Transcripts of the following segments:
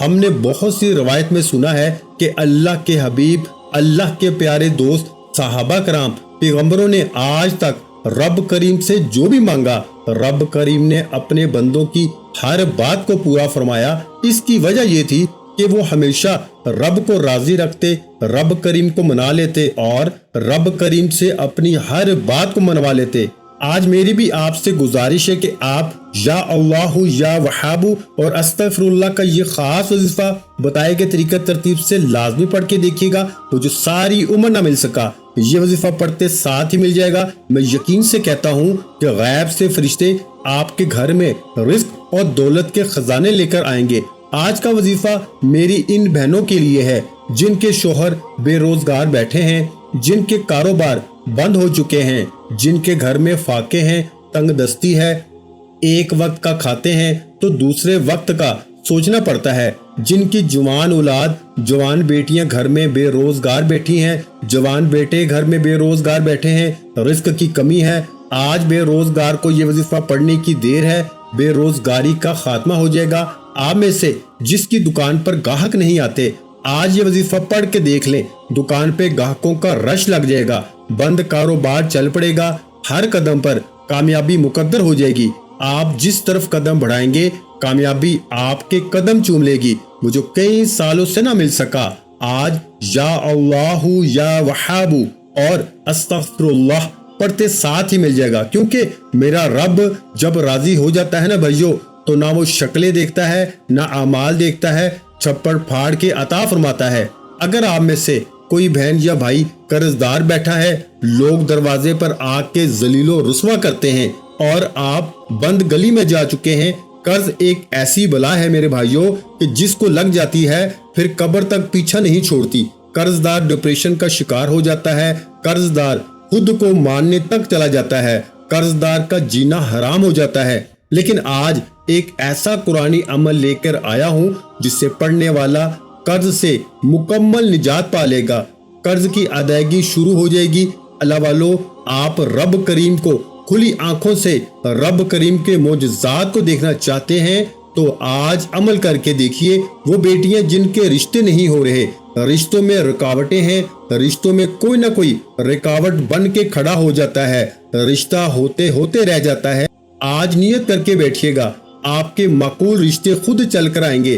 ہم نے بہت سی روایت میں سنا ہے کہ اللہ کے حبیب، اللہ کے پیارے دوست، صحابہ کرام، پیغمبروں نے آج تک رب کریم سے جو بھی مانگا، رب کریم نے اپنے بندوں کی ہر بات کو پورا فرمایا۔ اس کی وجہ یہ تھی کہ وہ ہمیشہ رب کو راضی رکھتے، رب کریم کو منا لیتے اور رب کریم سے اپنی ہر بات کو منوا لیتے۔ آج میری بھی آپ سے گزارش ہے کہ آپ یا اللہ یا وہاب اور استغفر اللہ کا یہ خاص وظیفہ بتائے گئے طریقہ ترتیب سے لازمی پڑھ کے دیکھیے گا، تو جو ساری عمر نہ مل سکا یہ وظیفہ پڑھتے ساتھ ہی مل جائے گا۔ میں یقین سے کہتا ہوں کہ غیب سے فرشتے آپ کے گھر میں رزق اور دولت کے خزانے لے کر آئیں گے۔ آج کا وظیفہ میری ان بہنوں کے لیے ہے جن کے شوہر بے روزگار بیٹھے ہیں، جن کے کاروبار بند ہو چکے ہیں، جن کے گھر میں فاقے ہیں، تنگ دستی ہے، ایک وقت کا کھاتے ہیں تو دوسرے وقت کا سوچنا پڑتا ہے، جن کی جوان اولاد، جوان بیٹیاں گھر میں بے روزگار بیٹھی ہیں، جوان بیٹے گھر میں بے روزگار بیٹھے ہیں، رزق کی کمی ہے۔ آج بے روزگار کو یہ وظیفہ پڑھنے کی دیر ہے، بے روزگاری کا خاتمہ ہو جائے گا۔ آپ میں سے جس کی دکان پر گاہک نہیں آتے، آج یہ وظیفہ پڑھ کے دیکھ لیں، دکان پہ گاہکوں کا رش لگ جائے گا، بند کاروبار چل پڑے گا، ہر قدم پر کامیابی مقدر ہو جائے گی۔ آپ جس طرف قدم بڑھائیں گے کامیابی آپ کے قدم چوم لے گی۔ وہ جو کئی سالوں سے نہ مل سکا، آج یا اللہ یا وہاب اور استغفر اللہ پڑھتے ساتھ ہی مل جائے گا، کیونکہ میرا رب جب راضی ہو جاتا ہے نا بھائیو، تو نہ وہ شکلیں دیکھتا ہے نہ اعمال دیکھتا ہے، چھپڑ پھاڑ کے عطا فرماتا ہے۔ اگر آپ میں سے کوئی بہن یا بھائی قرض دار بیٹھا ہے، لوگ دروازے پر آ کے ذلیل و رسوا کرتے ہیں اور آپ بند گلی میں جا چکے ہیں، قرض ایک ایسی بلا ہے میرے بھائیوں کہ جس کو لگ جاتی ہے پھر قبر تک پیچھا نہیں چھوڑتی۔ قرض دار ڈپریشن کا شکار ہو جاتا ہے، قرض دار خود کو مارنے تک چلا جاتا ہے، قرض دار کا جینا حرام ہو جاتا ہے۔ لیکن آج ایک ایسا قرآنی عمل لے کر آیا ہوں جس سے پڑھنے والا قرض سے مکمل نجات پا لے گا، قرض کی ادائیگی شروع ہو جائے گی۔ اللہ والو، آپ رب کریم کو کھلی آنکھوں سے رب کریم کے معجزات کو دیکھنا چاہتے ہیں تو آج عمل کر کے دیکھیے۔ وہ بیٹیاں جن کے رشتے نہیں ہو رہے، رشتوں میں رکاوٹیں ہیں، رشتوں میں کوئی نہ کوئی رکاوٹ بن کے کھڑا ہو جاتا ہے، رشتہ ہوتے ہوتے رہ جاتا ہے، آج نیت کر کے بیٹھیے گا، آپ کے معقول رشتے خود چل کر آئیں گے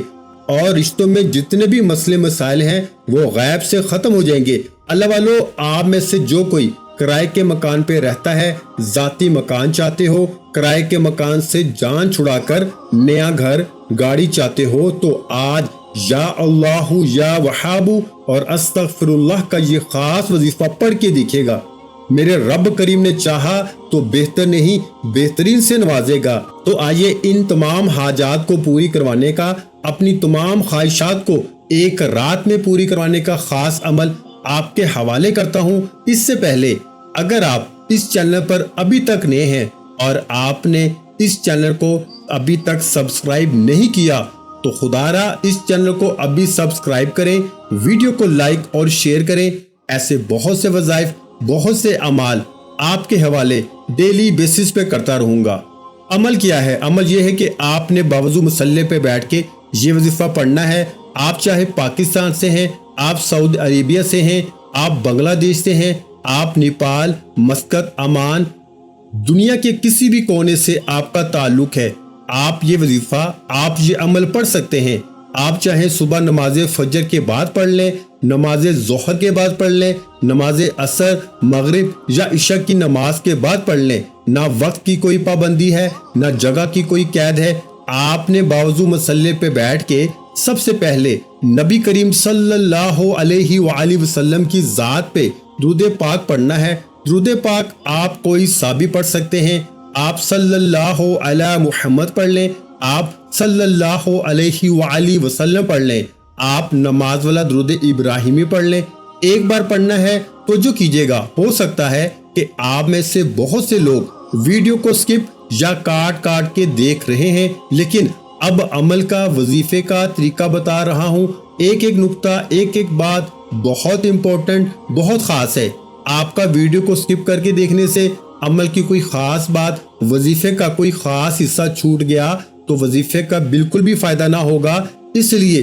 اور رشتوں میں جتنے بھی مسئلے مسائل ہیں وہ غیب سے ختم ہو جائیں گے۔ اللہ والو، آپ میں سے جو کوئی کرائے کے مکان پہ رہتا ہے، ذاتی مکان چاہتے ہو، کرائے کے مکان سے جان چھڑا کر نیا گھر گاڑی چاہتے ہو، تو آج یا اللہ یا وہاب اور استغفر اللہ کا یہ خاص وظیفہ پڑھ کے دیکھے گا۔ میرے رب کریم نے چاہا تو بہتر نہیں بہترین سے نوازے گا۔ تو آئیے ان تمام حاجات کو پوری کروانے کا، اپنی تمام خواہشات کو ایک رات میں پوری کروانے کا خاص عمل آپ کے حوالے کرتا ہوں۔ اس سے پہلے اگر آپ اس چینل پر ابھی تک نئے ہیں اور آپ نے اس چینل کو ابھی تک سبسکرائب نہیں کیا تو خدا را اس چینل کو ابھی سبسکرائب کریں، ویڈیو کو لائک اور شیئر کریں۔ ایسے بہت سے وظائف، بہت سے اعمال آپ کے حوالے ڈیلی بیسس پہ کرتا رہوں گا۔ عمل کیا ہے؟ عمل یہ ہے کہ آپ نے باوضو مصلی پہ بیٹھ کے یہ وظیفہ پڑھنا ہے۔ آپ چاہے پاکستان سے ہیں، آپ سعودی عربیہ سے ہیں، آپ بنگلہ دیش سے ہیں، آپ نیپال، مسقط، عمان، دنیا کے کسی بھی کونے سے آپ کا تعلق ہے، آپ یہ وظیفہ، آپ یہ عمل پڑھ سکتے ہیں۔ آپ چاہے صبح نماز فجر کے بعد پڑھ لیں، نماز ظہر کے بعد پڑھ لیں، نماز عصر، مغرب یا عشاء کی نماز کے بعد پڑھ لیں، نہ وقت کی کوئی پابندی ہے، نہ جگہ کی کوئی قید ہے۔ آپ نے باوضو مصلی پہ بیٹھ کے سب سے پہلے نبی کریم صلی اللہ علیہ وآلہ وسلم کی ذات پہ درود پاک پڑھنا ہے۔ درود پاک آپ کوئی سا بھی پڑھ سکتے ہیں، آپ صلی اللہ علی محمد پڑھ لیں، آپ صلی اللہ علیہ وآلہ وسلم پڑھ لیں، آپ نماز والا درود ابراہیمی پڑھ لیں۔ ایک بار پڑھنا ہے تو جو کیجیے گا، ہو سکتا ہے کہ آپ میں سے بہت سے لوگ ویڈیو کو سکپ یا کاٹ کاٹ کے دیکھ رہے ہیں، لیکن اب عمل کا، وظیفے کا طریقہ بتا رہا ہوں۔ ایک ایک نقطہ، ایک ایک بات بہت امپورٹنٹ، بہت خاص ہے۔ آپ کا ویڈیو کو سکپ کر کے دیکھنے سے عمل کی کوئی خاص بات، وظیفے کا کوئی خاص حصہ چھوٹ گیا تو وظیفے کا بالکل بھی فائدہ نہ ہوگا۔ اس لیے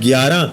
11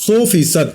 100%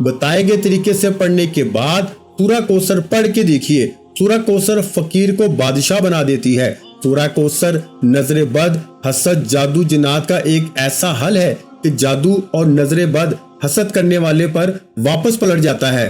بتائے گئے طریقے سے پڑھنے کے بعد سورہ کوثر پڑھ کے دیکھیے۔ سورہ کوثر فقیر کو بادشاہ بنا دیتی ہے۔ سورہ کوثر نظر بد، حسد، جادو، جنات کا ایک ایسا حل ہے کہ جادو اور نظر بد حسد کرنے والے پر واپس پلٹ جاتا ہے۔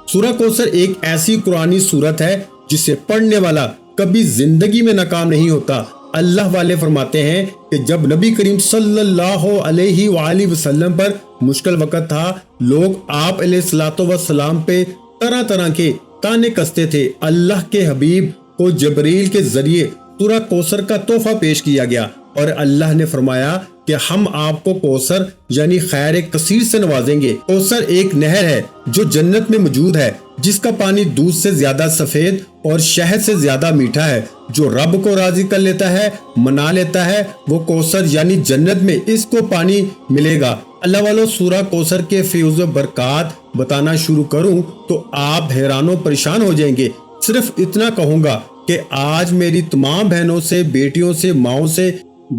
سورہ کوثر ایک ایسی قرآنی سورت ہے جسے پڑھنے والا کبھی زندگی میں ناکام نہیں ہوتا۔ اللہ والے فرماتے ہیں کہ جب نبی کریم صلی اللہ علیہ وآلہ وسلم پر مشکل وقت تھا، لوگ آپ علیہ الصلوۃ والسلام پہ طرح طرح کے تانے کستے تھے۔ اللہ کے حبیب کو جبریل کے ذریعے سورہ کوثر کا تحفہ پیش کیا گیا اور اللہ نے فرمایا کہ ہم آپ کو کوثر یعنی خیر کثیر سے نوازیں گے۔ کوثر ایک نہر ہے جو جنت میں موجود ہے، جس کا پانی دودھ سے زیادہ سفید اور شہد سے زیادہ میٹھا ہے۔ جو رب کو راضی کر لیتا ہے، منا لیتا ہے، وہ کوثر یعنی جنت میں اس کو پانی ملے گا۔ اللہ والو، سورہ کوثر کے فیض و برکات بتانا شروع کروں تو آپ حیران و پریشان ہو جائیں گے۔ صرف اتنا کہوں گا کہ آج میری تمام بہنوں سے، بیٹیوں سے، ماؤں سے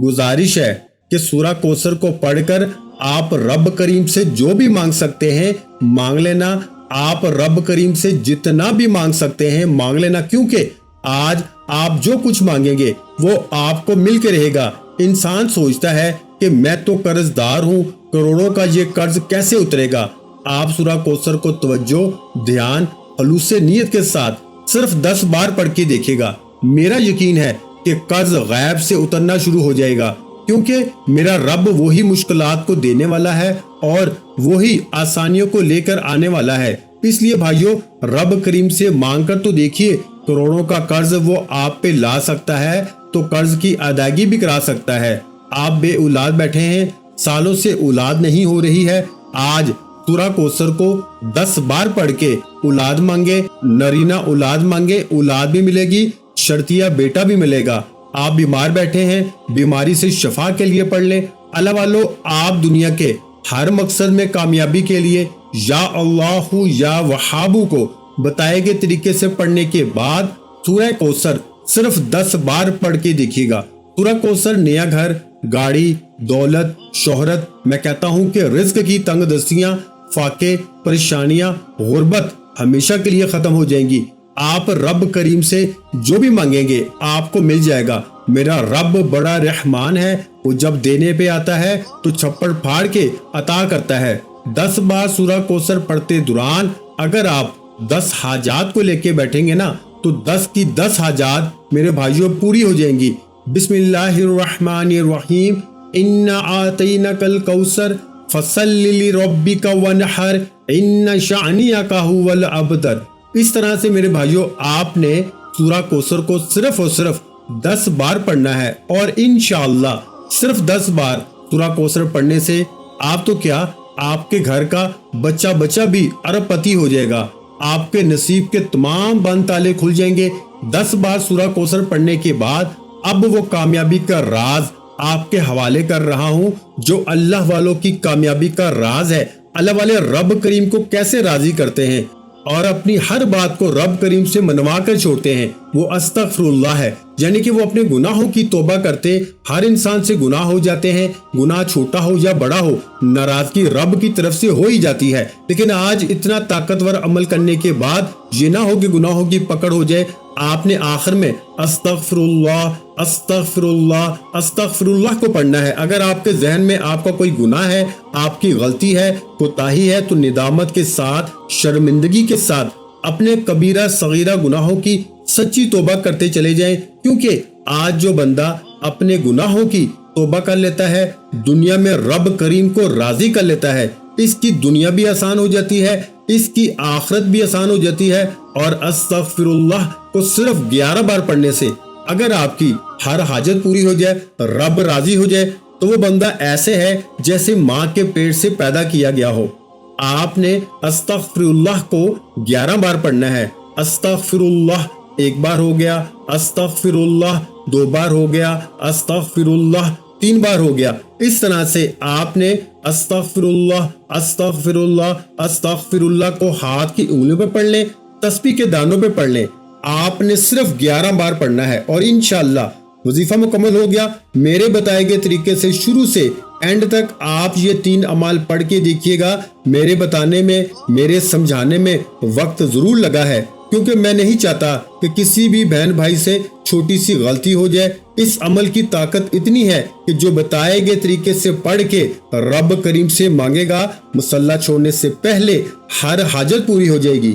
گزارش ہے کہ سورہ کوثر کو پڑھ کر آپ رب کریم سے جو بھی مانگ سکتے ہیں مانگ لینا۔ آپ رب کریم سے جتنا بھی مانگ سکتے ہیں مانگ لینا، کیونکہ آج آپ جو کچھ مانگیں گے وہ آپ کو مل کے رہے گا۔ انسان سوچتا ہے کہ میں تو قرض دار ہوں، کروڑوں کا یہ قرض کیسے اترے گا۔ آپ سورہ کوثر کو توجہ، دھیان، خلوص نیت کے ساتھ صرف 10 بار پڑھ کے دیکھے گا۔ میرا یقین ہے کہ قرض غیب سے اترنا شروع ہو جائے گا، کیونکہ میرا رب وہی مشکلات کو دینے والا ہے اور وہی آسانیوں کو لے کر آنے والا ہے۔ اس لیے بھائیوں، رب کریم سے مانگ کر تو دیکھیے، کروڑوں کا قرض وہ آپ پہ لا سکتا ہے تو قرض کی ادائیگی بھی کرا سکتا ہے۔ آپ بے اولاد بیٹھے ہیں، سالوں سے اولاد نہیں ہو رہی ہے، آج سورہ کوثر کو 10 بار پڑھ کے اولاد مانگے، نرینہ اولاد مانگے، اولاد بھی ملے گی، شرطیہ بیٹا بھی ملے گا۔ آپ بیمار بیٹھے ہیں، بیماری سے شفا کے لیے پڑھ لیں۔ اللہ والو، آپ دنیا کے ہر مقصد میں کامیابی کے لیے یا اللہ یا وہابو کو بتائے گئے طریقے سے پڑھنے کے بعد سورہ کوثر صرف 10 بار پڑھ کے دیکھیے گا۔ سورہ کوثر نیا گھر، گاڑی، دولت، شہرت، میں کہتا ہوں کہ رزق کی تنگ دستیاں، فاقے، پریشانیاں، غربت ہمیشہ کے لیے ختم ہو جائیں گی۔ آپ رب کریم سے جو بھی مانگیں گے آپ کو مل جائے گا۔ میرا رب بڑا رحمان ہے، وہ جب دینے پہ آتا ہے تو چھپڑ پھاڑ کے عطا کرتا ہے۔ 10 بار سورہ کوثر پڑھتے دوران اگر آپ 10 حاجات کو لے کے بیٹھیں گے نا تو 10 کی 10 حاجات میرے بھائیوں پوری ہو جائیں گی۔ بسم اللہ الرحمن الرحیم، انا اعطیناک الکوثر فصل لربک وانحر ان شانئک هو الابتر۔ اس طرح سے میرے بھائیوں آپ نے سورہ کوثر کو صرف اور صرف 10 بار پڑھنا ہے، اور انشاءاللہ صرف 10 بار سورہ کوثر پڑھنے سے آپ تو کیا، آپ کے گھر کا بچہ بھی ارب پتی ہو جائے گا۔ آپ کے نصیب کے تمام بند تالے کھل جائیں گے۔ 10 بار سورہ کوثر پڑھنے کے بعد اب وہ کامیابی کا راز آپ کے حوالے کر رہا ہوں جو اللہ والوں کی کامیابی کا راز ہے۔ اللہ والے رب کریم کو کیسے راضی کرتے ہیں اور اپنی ہر بات کو رب کریم سے منوا کر چھوڑتے ہیں، وہ استغفر اللہ ہے، یعنی کہ وہ اپنے گناہوں کی توبہ کرتے۔ ہر انسان سے گناہ ہو جاتے ہیں، گناہ چھوٹا ہو یا بڑا ہو، ناراضگی رب کی طرف سے ہو ہی جاتی ہے۔ لیکن آج اتنا طاقتور عمل کرنے کے بعد یہ نہ ہو کہ گناہوں کی پکڑ ہو جائے۔ آپ نے آخر میں استغفر اللہ استغفر اللہ استغفر اللہ کو پڑھنا ہے۔ اگر آپ کے ذہن میں آپ کا کوئی گناہ ہے، آپ کی غلطی ہے، کوتاہی ہے، تو ندامت کے ساتھ، شرمندگی کے ساتھ اپنے کبیرہ صغیرہ گناہوں کی سچی توبہ کرتے چلے جائیں، کیونکہ آج جو بندہ اپنے گناہوں کی توبہ کر لیتا ہے، دنیا میں رب کریم کو راضی کر لیتا ہے، اس کی دنیا بھی آسان ہو جاتی ہے، اس کی آخرت بھی آسان ہو جاتی ہے۔ اور استغفر اللہ کو صرف 11 بار پڑھنے سے اگر آپ کی ہر حاجت پوری ہو جائے، رب راضی ہو جائے، تو وہ بندہ ایسے ہے جیسے ماں کے پیٹ سے پیدا کیا گیا ہو۔ آپ نے استغفر اللہ کو 11 بار پڑھنا ہے۔ استغفر اللہ 1 بار ہو گیا، استغفر اللہ 2 بار ہو گیا، استغفر اللہ 3 بار ہو گیا۔ اس طرح سے آپ نے استغفر اللہ استغفر اللہ استغفر اللہ کو ہاتھ کی انگلیوں پہ پڑھ لیں، تسبیح کے دانوں پہ پڑھ لیں۔ آپ نے صرف 11 بار پڑھنا ہے اور انشاءاللہ وظیفہ مکمل ہو گیا۔ میرے بتائے گئے طریقے سے شروع سے اینڈ تک آپ یہ 3 اعمال پڑھ کے دیکھیے گا۔ میرے بتانے میں، میرے سمجھانے میں وقت ضرور لگا ہے، کیونکہ میں نہیں چاہتا کہ کسی بھی بہن بھائی سے چھوٹی سی غلطی ہو جائے۔ اس عمل کی طاقت اتنی ہے کہ جو بتائے گئے طریقے سے پڑھ کے رب کریم سے مانگے گا، مصلی چھوڑنے سے پہلے ہر حاجت پوری ہو جائے گی۔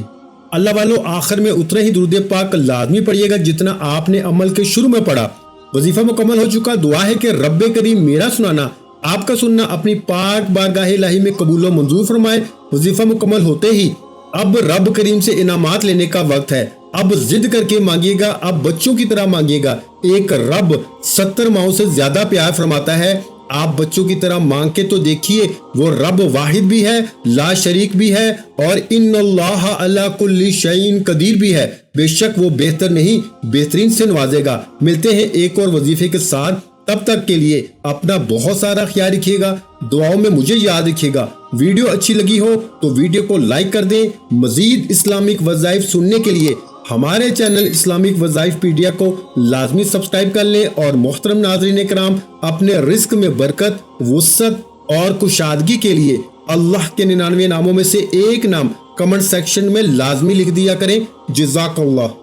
اللہ والو، آخر میں اتنا ہی درود پاک لازمی پڑھیے گا جتنا آپ نے عمل کے شروع میں پڑھا۔ وظیفہ مکمل ہو چکا، دعا ہے کہ رب کریم میرا سنانا، آپ کا سننا اپنی پاک بارگاہ الہی میں قبول و منظور فرمائے۔ وظیفہ مکمل ہوتے ہی اب رب کریم سے انعامات لینے کا وقت ہے۔ اب ضد کر کے مانگیے گا، اب بچوں کی طرح مانگیے گا۔ ایک رب 70 ماؤں سے زیادہ پیار فرماتا ہے، آپ بچوں کی طرح مانگ کے تو دیکھیے۔ وہ رب واحد بھی ہے، لا شریک بھی ہے، اور ان اللہ علی کل شیء قدیر بھی ہے۔ بے شک وہ بہتر نہیں بہترین سے نوازے گا۔ ملتے ہیں ایک اور وظیفے کے ساتھ، تب تک کے لیے اپنا بہت سارا خیال رکھیے گا، دعاؤں میں مجھے یاد رکھیے گا۔ ویڈیو اچھی لگی ہو تو ویڈیو کو لائک کر دیں۔ مزید اسلامک وظائف سننے کے لیے ہمارے چینل اسلامک وظائف پیڈیا کو لازمی سبسکرائب کر لیں، اور محترم ناظرین کرام، اپنے رزق میں برکت، وسعت اور کشادگی کے لیے اللہ کے 99 ناموں میں سے ایک نام کمنٹ سیکشن میں لازمی لکھ دیا کریں۔ جزاک اللہ۔